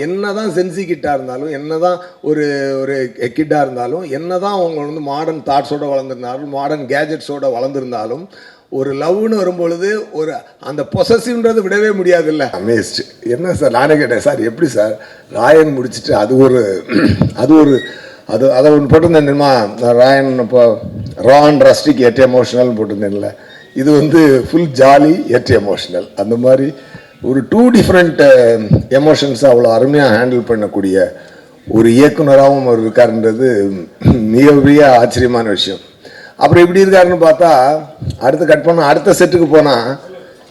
என்னதான் சென்சி கிட்டா இருந்தாலும், என்னதான் ஒரு ஒரு கிட்டா இருந்தாலும், என்னதான் அவங்க வந்து மாடர்ன் தாட்ஸோட வளர்ந்துருந்தாலும், மாடர்ன் கேஜெட்ஸோட வளர்ந்துருந்தாலும், ஒரு லவ்னு வரும்பொழுது ஒரு அந்த பொசசிவ்ன்றது விடவே முடியாது இல்லை. அமேஸ்ட். என்ன சார், நானே கேட்டேன் சார் எப்படி சார் ராயன் முடிச்சுட்டு அது ஒரு அதை ஒன்று போட்டிருந்தேன் தெரியுமா, ராயன் இப்போ ரா அண்ட் ரஸ்டிக் எட் எமோஷனல்னு போட்டிருந்தேன்ல, இது வந்து ஃபுல் ஜாலி எட் எமோஷனல். அந்த மாதிரி ஒரு 2 டிஃப்ரெண்ட் எமோஷன்ஸை அவ்வளோ அருமையாக ஹேண்டில் பண்ணக்கூடிய ஒரு இயக்குனராகவும் அவர் இருக்காருன்றது மிக ஆச்சரியமான விஷயம். அப்புறம் எப்படி இருக்காருன்னு பார்த்தா, அடுத்து கட் பண்ண அடுத்த செட்டுக்கு போனால்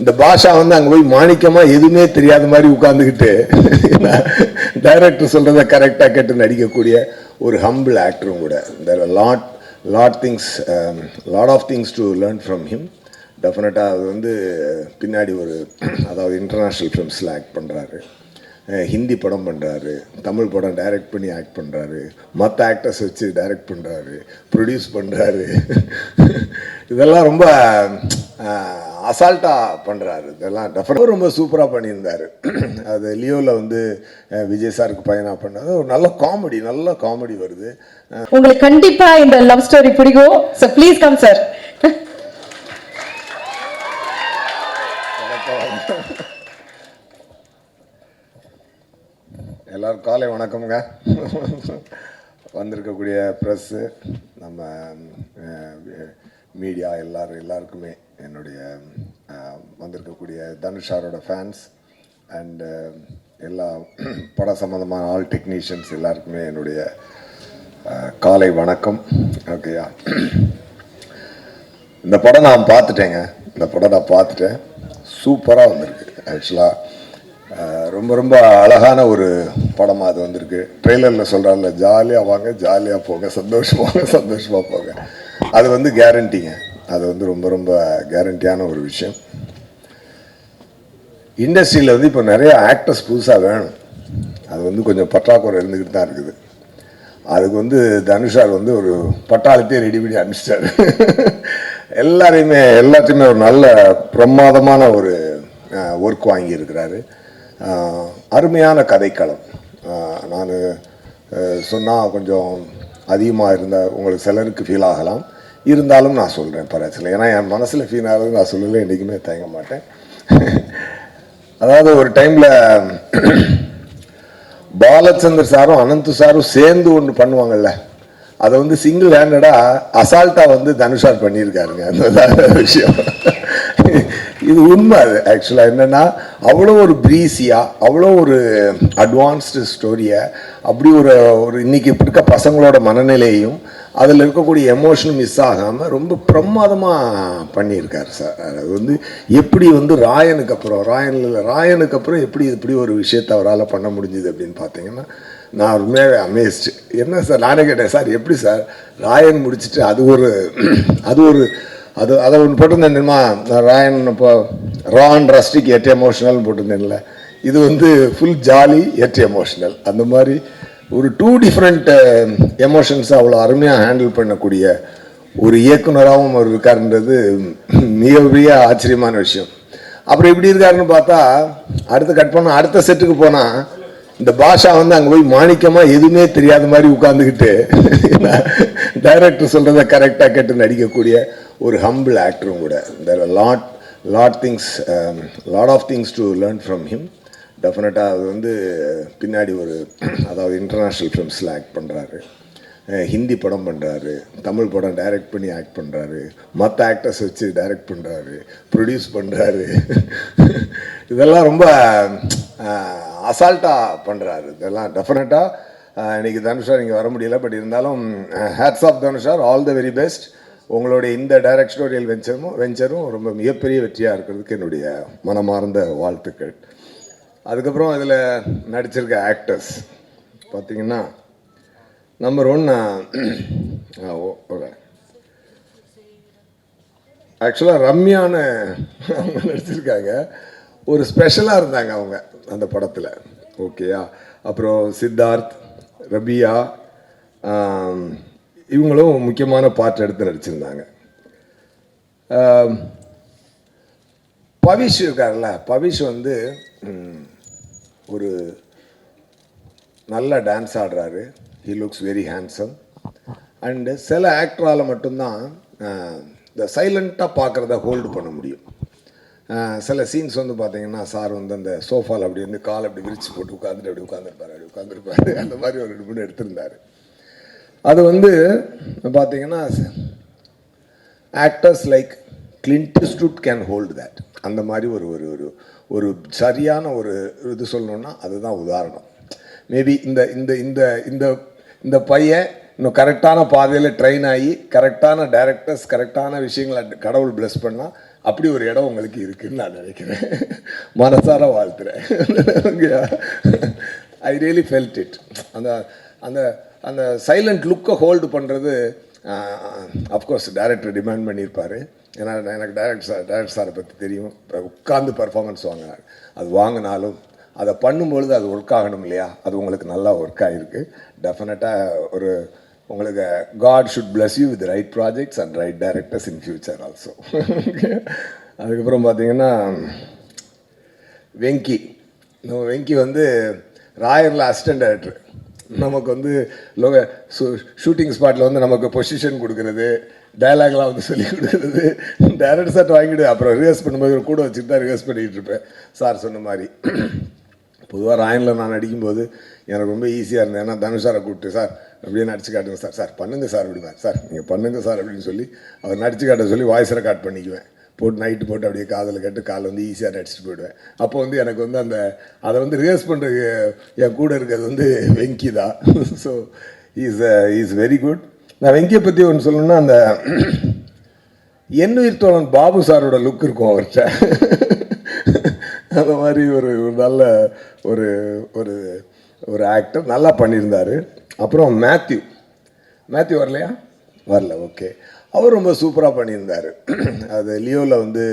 இந்த பாஷா வந்து அங்கே போய் மாணிக்கமாக எதுவுமே தெரியாத மாதிரி உட்காந்துக்கிட்டு டைரக்டர் சொல்கிறத கரெக்டாக கேட்டு நடிக்கக்கூடிய ஒரு ஹம்பிள் ஆக்டரும் கூட. There lot of things to learn from him. டெஃபினட்டாக அது வந்து பின்னாடி ஒரு அதாவது இன்டர்நேஷ்னல் ஃபிலிம்ஸில் ஆக்ட் பண்ணுறாரு, ஹிந்தி படம் பண்ணுறாரு, தமிழ் படம் டைரக்ட் பண்ணி ஆக்ட் பண்ணுறாரு, மற்ற ஆக்டர்ஸ் வச்சு டைரக்ட் பண்ணுறாரு, ப்ரொடியூஸ் பண்ணுறாரு. இதெல்லாம் ரொம்ப அசால்ட்டாக பண்ணுறாரு. இதெல்லாம் டெஃபினட்டாக ரொம்ப சூப்பராக பண்ணியிருந்தார். அது லியோவில் வந்து விஜய் சாருக்கு பையனாக பண்ணது ஒரு நல்ல காமெடி வருது. உங்களுக்கு கண்டிப்பாக இந்த லவ் ஸ்டோரி பிடிக்கும். So please come sir. எல்லாரும் காலை வணக்கம்ங்க. வந்திருக்கக்கூடிய ப்ரெஸ்ஸு, நம்ம மீடியா எல்லாருக்குமே என்னுடைய வந்திருக்கக்கூடிய தனுஷாரோட ஃபேன்ஸ் அண்டு எல்லா பட சம்மந்தமான ஆல் டெக்னீஷியன்ஸ் எல்லாருக்குமே என்னுடைய காலை வணக்கம். ஓகேயா, இந்த படம் நான் பார்த்துட்டேன். சூப்பராக வந்திருக்கு. ஆக்சுவலாக ரொம்ப அழகான ஒரு படமாக அது வந்திருக்கு. ட்ரெய்லரில் சொல்கிறாங்கல்ல, ஜாலியாக வாங்க, ஜாலியாக போங்க, சந்தோஷமாக போங்க. அது வந்து கேரண்டிங்க. அது வந்து ரொம்ப கேரண்டியான ஒரு விஷயம். இண்டஸ்ட்ரியில் வந்து இப்போ நிறைய ஆக்டர்ஸ் புதுசாக வேணும். அது வந்து கொஞ்சம் பற்றாக்குறை இருந்துக்கிட்டு தான் இருக்குது. அதுக்கு வந்து தனுஷார் வந்து ஒரு பட்டாளத்தையே ரெடி பண்ணி அனுப்பிச்சிட்டாரு. எல்லாத்தையுமே ஒரு நல்ல பிரமாதமான ஒரு ஒர்க் வாங்கியிருக்கிறாரு. அருமையான கதைக்களம். நான் சொன்னால் கொஞ்சம் அதிகமாக இருந்தால் உங்களுக்கு சிலருக்கு ஃபீல் ஆகலாம், இருந்தாலும் நான் சொல்கிறேன் பரவாயில்ல. ஏன்னா என் மனசில் ஃபீல் ஆகிறது நான் சொல்லலை, என்றைக்குமே தயங்க மாட்டேன். அதாவது ஒரு டைமில் பாலச்சந்தர் சாரும் அனந்த் சாரும் சேர்ந்து ஒன்று பண்ணுவாங்கல்ல, அதை வந்து சிங்கிள் ஹேண்டடாக அசால்ட்டாக வந்து தனுஷார் பண்ணியிருக்காருங்க. அந்த விஷயம் இது உண்மை. அது ஆக்சுவலாக என்னென்னா, அவ்வளோ ஒரு ப்ரீஸியாக, அவ்வளோ ஒரு அட்வான்ஸ்டு ஸ்டோரியை, அப்படி ஒரு இன்னைக்கு இருக்க பசங்களோட மனநிலையும் அதில் இருக்கக்கூடிய எமோஷனும் மிஸ் ஆகாமல் ரொம்ப பிரமாதமாக பண்ணியிருக்காரு சார். அது வந்து எப்படி வந்து ராயனுக்கு அப்புறம் எப்படி ஒரு விஷயத்தை அவரால் பண்ண முடிஞ்சுது அப்படின்னு பார்த்தீங்கன்னா, நான் உண்மையாகவே அமேஸ்டு. என்ன சார், நானே கேட்டேன் சார் எப்படி சார் ராயன் முடிச்சுட்டு அதை ஒன்று போட்டிருந்தேன் தெரியுமா, ராயன் இப்போ ரா அண்ட் ரஸ்டிக் எட் எமோஷனல்னு போட்டிருந்தேன்ல, இது வந்து ஃபுல் ஜாலி எட் எமோஷனல். அந்த மாதிரி ஒரு 2 டிஃப்ரெண்ட் எமோஷன்ஸை அவ்வளோ அருமையாக ஹேண்டில் பண்ணக்கூடிய ஒரு இயக்குனராகவும் அவர் இருக்காருன்றது மிக ஆச்சரியமான விஷயம். அப்புறம் எப்படி இருக்காருன்னு பார்த்தா, அடுத்து கட் பண்ண அடுத்த செட்டுக்கு போனால் இந்த பாஷா வந்து அங்கே போய் மாணிக்கமாக எதுவுமே தெரியாத மாதிரி உட்காந்துக்கிட்டு டைரக்டர் சொல்கிறத கரெக்டாக கேட்டு நடிக்கக்கூடிய ஒரு ஹம்பிள் ஆக்டரும் கூட. There lot of things to learn from him. டெஃபினட்டாக அது வந்து பின்னாடி ஒரு அதாவது இன்டர்நேஷ்னல் ஃபிலிம்ஸில் ஆக்ட் பண்ணுறாரு, ஹிந்தி படம் பண்ணுறாரு, தமிழ் படம் டைரக்ட் பண்ணி ஆக்ட் பண்ணுறாரு, மற்ற ஆக்டர்ஸ் வச்சு டைரக்ட் பண்ணுறாரு, ப்ரொடியூஸ் பண்ணுறாரு. இதெல்லாம் ரொம்ப அசால்ட்டாக பண்ணுறாரு. இதெல்லாம் டெஃபினட்டாக இன்றைக்கி தனுஷார் இங்கே வர முடியல, பட் இருந்தாலும் ஹேட்ஸ் ஆஃப் தனுஷார், ஆல் த வெரி பெஸ்ட். உங்களுடைய இந்த டைரக்டோரியல் வெஞ்சரும் ரொம்ப மிகப்பெரிய வெற்றியாக இருக்கிறதுக்கு என்னுடைய மனமார்ந்த வாழ்த்துக்கள். அதுக்கப்புறம் அதில் நடிச்சிருக்க ஆக்டர்ஸ் பார்த்திங்கன்னா, நம்பர் 1 ஆக்சுவலாக ரம்யான்னு அவங்க நடிச்சிருக்காங்க. ஒரு ஸ்பெஷலாக இருந்தாங்க அவங்க அந்த படத்தில். ஓகேயா, அப்புறம் சித்தார்த், ரபியா, இவங்களும் முக்கியமான பார்ட் எடுத்து நடிச்சிருந்தாங்க. பவிஷ் இருக்கார்ல, பவிஷ் வந்து ஒரு நல்லா டான்ஸ் ஆடுறாரு, he looks very handsome. And சில ஆக்டரால் மட்டும்தான் இந்த சைலண்ட்டாக பார்க்குறத ஹோல்டு பண்ண முடியும். சில சீன்ஸ் வந்து பார்த்தீங்கன்னா சார் வந்து அந்த சோஃபாவில் அப்படி வந்து கால் அப்படி விரிச்சு போட்டு உட்காந்துட்டு அப்படி உட்காந்துருப்பாரு அந்த மாதிரி ஒரு 2 மூணு எடுத்திருந்தார். அது வந்து பார்த்தீங்கன்னா actors like Clint Eastwood can hold that. அந்த மாதிரி ஒரு ஒரு ஒரு ஒரு சரியான ஒரு இது சொல்லணுன்னா அதுதான் உதாரணம். மேபி இந்த இந்த இந்த இந்த இந்த பையன் இன்னும் கரெக்டான பாதையில் ட்ரெயின் ஆகி கரெக்டான டைரக்டர்ஸ் கரெக்டான விஷயங்களை கடவுள் பிளஸ் பண்ணால் அப்படி ஒரு இடம் உங்களுக்கு இருக்குதுன்னு நான் நினைக்கிறேன். மனசார வாழ்த்துறேன். I really felt it. அந்த அந்த அந்த சைலண்ட் லுக்கை ஹோல்டு பண்ணுறது அஃப்கோர்ஸ் டைரக்டர் டிமாண்ட் பண்ணியிருப்பார். ஏன்னா எனக்கு டைரக்டர் சாரை பற்றி தெரியும். உட்கார்ந்து பர்ஃபார்மன்ஸ் வாங்கினார். அது வாங்கினாலும் அதை பண்ணும்பொழுது அது ஒர்க் ஆகணும் இல்லையா? அது உங்களுக்கு நல்லா ஒர்க் ஆகிருக்கு. டெஃபினட்டாக ஒரு உங்களுக்கு God should bless you with right projects and right directors in future also. அதுக்கப்புறம் பார்த்தீங்கன்னா வெங்கி. நம்ம வெங்கி வந்து ராயரில் அசிஸ்டன்ட் டைரக்டர். நமக்கு வந்து ஷூட்டிங் ஸ்பாட்டில் வந்து நமக்கு பொசிஷன் கொடுக்குறது, டைலாக்லாம் வந்து சொல்லி கொடுக்குறது, டைரக்டர் சார்ட் வாங்கிவிடு. அப்புறம் ரிஹர்ஸ் பண்ணும்போது கூட வச்சுட்டு தான் ரிஹர்ஸ் பண்ணிகிட்டு இருப்பேன். சார் சொன்ன மாதிரி பொதுவாக ராயனில் நான் நடிக்கும்போது எனக்கு ரொம்ப ஈஸியாக இருந்தது. ஏன்னா தனுஷ் சாரை கூப்பிட்டு சார் அப்படியே நடிச்சு காட்டுங்க சார், சார் பண்ணுங்கள் சார் அப்படிமா, சார் நீங்கள் பண்ணுங்கள் சார் அப்படின்னு சொல்லி அவர் நடிச்சு காட்ட சொல்லி வாய்ஸ் ரெக்கார்ட் பண்ணிக்குவேன். போட்டு நைட்டு போட்டு அப்படியே காதில் கேட்டு காலை வந்து ஈஸியாக நடிச்சுட்டு போயிடுவேன். அப்போ வந்து எனக்கு வந்து அந்த அதை வந்து ரிஹர்ஸ் பண்ணுறது என் கூட இருக்கிறது வந்து வெங்கி தான். So is very good. நான் வெங்கியை பற்றி ஒன்று சொல்லணும்னா அந்த எண்ணுயிர் தோழன் பாபு சாரோட லுக் இருக்கும் அவர்கிட்ட. அந்த மாதிரி ஒரு நல்ல ஒரு ஒரு ஒரு ஆக்டர் நல்லா பண்ணியிருந்தார். அப்புறம் மேத்யூ வரலையா? வரல, ஓகே. அவர் ரொம்ப சூப்பராக பண்ணியிருந்தார். அது லியோவில் வந்து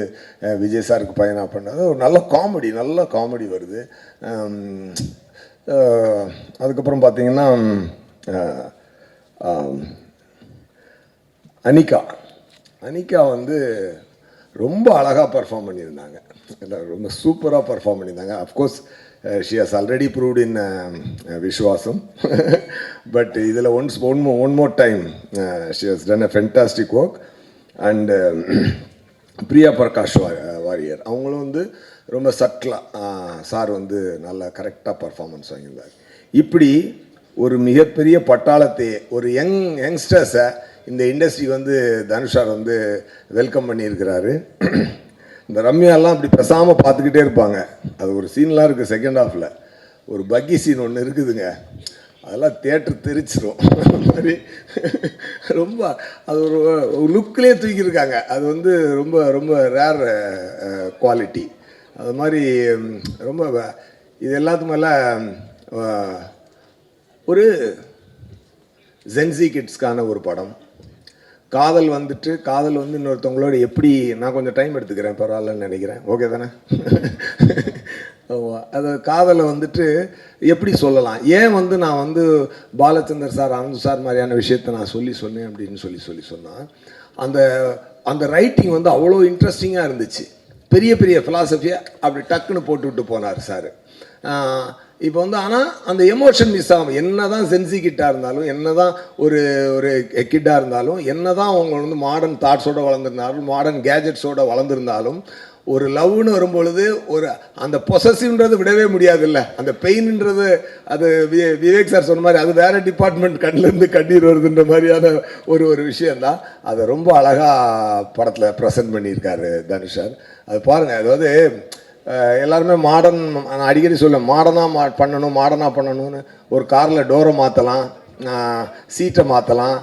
விஜய் சாருக்கு பையனாக பண்ணது ஒரு நல்ல காமெடி வருது. அதுக்கப்புறம் பார்த்தீங்கன்னா அனிகா வந்து ரொம்ப அழகாக பர்ஃபார்ம் பண்ணியிருந்தாங்க. ரொம்ப சூப்பராக பர்ஃபார்ம் பண்ணியிருந்தாங்க. Of course she has already proved in Viswasam. But இதில் one more time she has done a fantastic work. And Priya Prakash Varrier அவங்களும் வந்து ரொம்ப சட்டிலாக சார் வந்து நல்லா கரெக்டாக பர்ஃபார்மன்ஸ் வாங்கியிருந்தார். இப்படி ஒரு மிகப்பெரிய பட்டாளத்தை ஒரு யங்ஸ்டர்ஸை இந்த இண்டஸ்ட்ரி வந்து தனுஷ் சார் வந்து வெல்கம் பண்ணியிருக்கிறாரு. இந்த ரம்யாலாம் அப்படி பேசாமல் பார்த்துக்கிட்டே இருப்பாங்க. அது ஒரு சீன்லாம் இருக்குது செகண்ட் ஹாஃபில். ஒரு பக்கி சீன் ஒன்று இருக்குதுங்க, அதெல்லாம் தியேட்டர் தெரிச்சிடும். அந்த மாதிரி ரொம்ப அது ஒரு லுக்கிலே தூக்கியிருக்காங்க. அது வந்து ரொம்ப ரொம்ப ரேர் குவாலிட்டி. அது மாதிரி ரொம்ப இது எல்லாத்துக்கு மேலே ஒரு ஜென்சி கிட்ஸ்க்கான ஒரு படம். காதல் வந்து இன்னொருத்தவங்களோட எப்படி, நான் கொஞ்சம் டைம் எடுத்துக்கிறேன் பரவாயில்லன்னு நினைக்கிறேன், ஓகே தானே? அது காதலை வந்துட்டு எப்படி சொல்லலாம், ஏன் வந்து நான் வந்து பாலச்சந்தர் சார் ஆனந்த் சார் மாதிரியான விஷயத்தை நான் சொன்னேன் அப்படின்னு சொல்லி சொன்னால் அந்த அந்த ரைட்டிங் வந்து அவ்வளோ இன்ட்ரெஸ்டிங்காக இருந்துச்சு. பெரிய பெரிய ஃபிலாசபியை அப்படி டக்குன்னு போட்டுவிட்டு போனார் சார். இப்போ வந்து ஆனால் அந்த எமோஷன் மிஸ் ஆகும். என்ன தான் சென்சி கிட்டாக இருந்தாலும், என்ன தான் ஒரு ஒரு கிட்டாக இருந்தாலும், என்ன தான் அவங்க வந்து மாடர்ன் தாட்ஸோடு வளர்ந்துருந்தாலும், மாடர்ன் கேஜெட்ஸோடு வளர்ந்துருந்தாலும், ஒரு லவ்னு வரும்பொழுது ஒரு அந்த பொசசிவ்ன்றது விடவே முடியாது இல்லை. அந்த பெயின்ன்றது அது விவேக் சார் சொன்ன மாதிரி அது வேறு டிபார்ட்மெண்ட் கண்ணிலேருந்து கண்ணீர் வருதுன்ற மாதிரியான ஒரு விஷயந்தான். அதை ரொம்ப அழகாக படத்தில் ப்ரெசென்ட் பண்ணியிருக்காரு தனுஷ் சார். அது பாருங்கள், அதாவது எல்லாருமே மாடர்ன், நான் அடிக்கடி சொல்லுவேன் மாடர்னாக பண்ணணும்னு. ஒரு காரில் டோரை மாற்றலாம், சீட்டை மாற்றலாம்,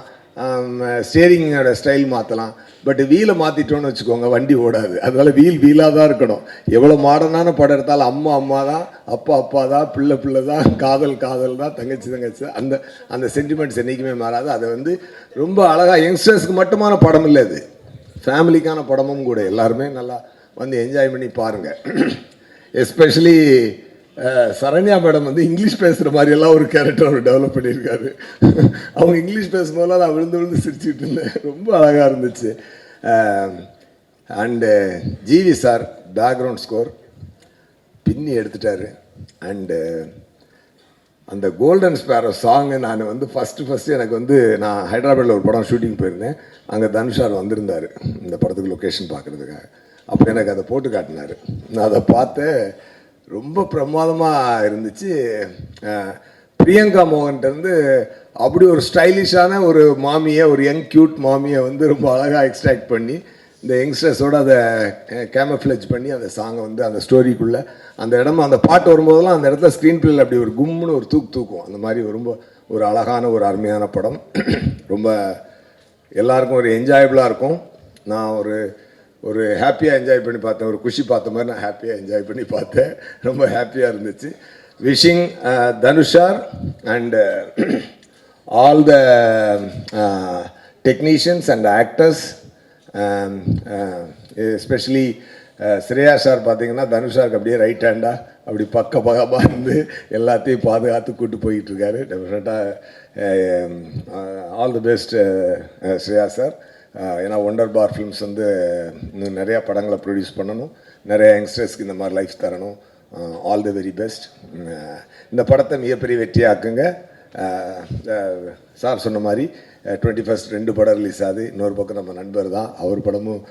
ஸ்டேரிங்கோட ஸ்டைல் மாற்றலாம். பட் வீலை மாற்றிட்டோன்னு வச்சுக்கோங்க வண்டி ஓடாது. அதனால வீலாக தான் இருக்கணும். எவ்வளோ மாடர்னான படம் எடுத்தாலும் அம்மா தான், அப்பா தான், பிள்ளை தான், காதல் தான், தங்கச்சி அந்த அந்த சென்டிமெண்ட்ஸ் என்றைக்குமே மாறாது. அதை வந்து ரொம்ப அழகாக யங்ஸ்டர்ஸ்க்கு மட்டுமான படம் இல்லை, இது ஃபேமிலிக்கான படமும் கூட. எல்லாருமே நல்லா வந்து என்ஜாய் பண்ணி பாருங்கள். எஸ்பெஷலி சரண்யா மேடம் வந்து இங்கிலீஷ் பேசுகிற மாதிரியெல்லாம் ஒரு கேரக்டர் அவர் டெவலப் பண்ணியிருக்காரு. அவங்க இங்கிலீஷ் பேசும்போதெல்லாம் நான் விழுந்து சிரிச்சுட்டு இருந்தேன். ரொம்ப அழகாக இருந்துச்சு. And GV sir background score பின்னி எடுத்துட்டாரு. அண்டு அந்த கோல்டன் ஸ்பேரோ சாங்கு நான் வந்து ஃபஸ்ட்டு எனக்கு வந்து நான் ஹைதராபாத்தில் ஒரு படம் ஷூட்டிங் போயிருந்தேன். அங்கே தனுஷார் வந்திருந்தார் இந்த படத்துக்கு லொக்கேஷன் பார்க்குறதுக்காக. அப்போ எனக்கு அதை போட்டு காட்டினார். நான் அதை பார்த்தேன், ரொம்ப பிரமாதமாக இருந்துச்சு. பிரியங்கா மோகன்கிட்டருந்து அப்படி ஒரு ஸ்டைலிஷான ஒரு மாமியை, ஒரு யங் க்யூட் மாமியை வந்து ரொம்ப அழகாக எக்ஸ்ட்ராக்ட் பண்ணி இந்த யங்ஸ்டர்ஸோடு அதை கேமஃப்ளேஜ் பண்ணி அந்த சாங்கை வந்து அந்த ஸ்டோரிக்குள்ளே அந்த இடமா அந்த பாட்டு வரும்போதெல்லாம் அந்த இடத்துல ஸ்க்ரீன் பிளேயில் அப்படி ஒரு கும்னு ஒரு தூக்கும். அந்த மாதிரி ரொம்ப ஒரு அழகான ஒரு அருமையான படம். ரொம்ப எல்லாருக்கும் ஒரு என்ஜாயபிளாக இருக்கும். நான் ஒரு ஹாப்பியாக என்ஜாய் பண்ணி பார்த்தேன். ஒரு குஷி பார்த்த மாதிரி நான் ஹாப்பியாக என்ஜாய் பண்ணி பார்த்தேன். ரொம்ப ஹாப்பியாக இருந்துச்சு. Wishing தனுஷார் and all the technicians and actors, especially Shreya sir பார்த்தீங்கன்னா தனுஷாருக்கு அப்படியே ரைட் ஹேண்டாக அப்படி பக்கமாக இருந்து எல்லாத்தையும் பாதுகாத்து கூப்பிட்டு போயிட்டுருக்காரு. டெஃபினட்டாக all the best Shreya sir. ஏன்னா ஒண்டர் பார் ஃபிலிம்ஸ் வந்து இன்னும் நிறையா படங்களை ப்ரொடியூஸ் பண்ணணும், நிறைய யங்ஸ்டர்ஸ்க்கு இந்த மாதிரி லைஃப் தரணும். All the very best. இந்த படத்தை மிகப்பெரிய வெற்றியாக்குங்க. சார் சொன்ன மாதிரி 21st 2 படம் ரிலீஸ் ஆகுது. இன்னொரு பக்கம் நம்ம நண்பர் தான், அவர் படமும்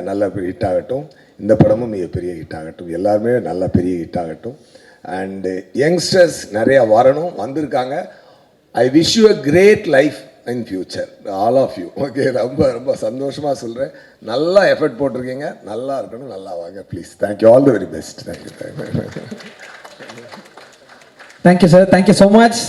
நல்ல ஹிட் ஆகட்டும், இந்த படமும் மிகப்பெரிய ஹிட் ஆகட்டும், எல்லாருமே நல்ல பெரிய ஹிட் ஆகட்டும். அண்டு யங்ஸ்டர்ஸ் நிறையா வரணும், வந்திருக்காங்க. I wish you a great life in future, all of you. Okay, ரொம்ப ரொம்ப சந்தோஷமாக சொல்கிறேன். நல்லா எஃபர்ட் போட்டிருக்கீங்க, நல்லா இருக்கணும், நல்லா வாங்க please. Thank you, all the very best. Thank you. Thank you, sir. Thank you so much.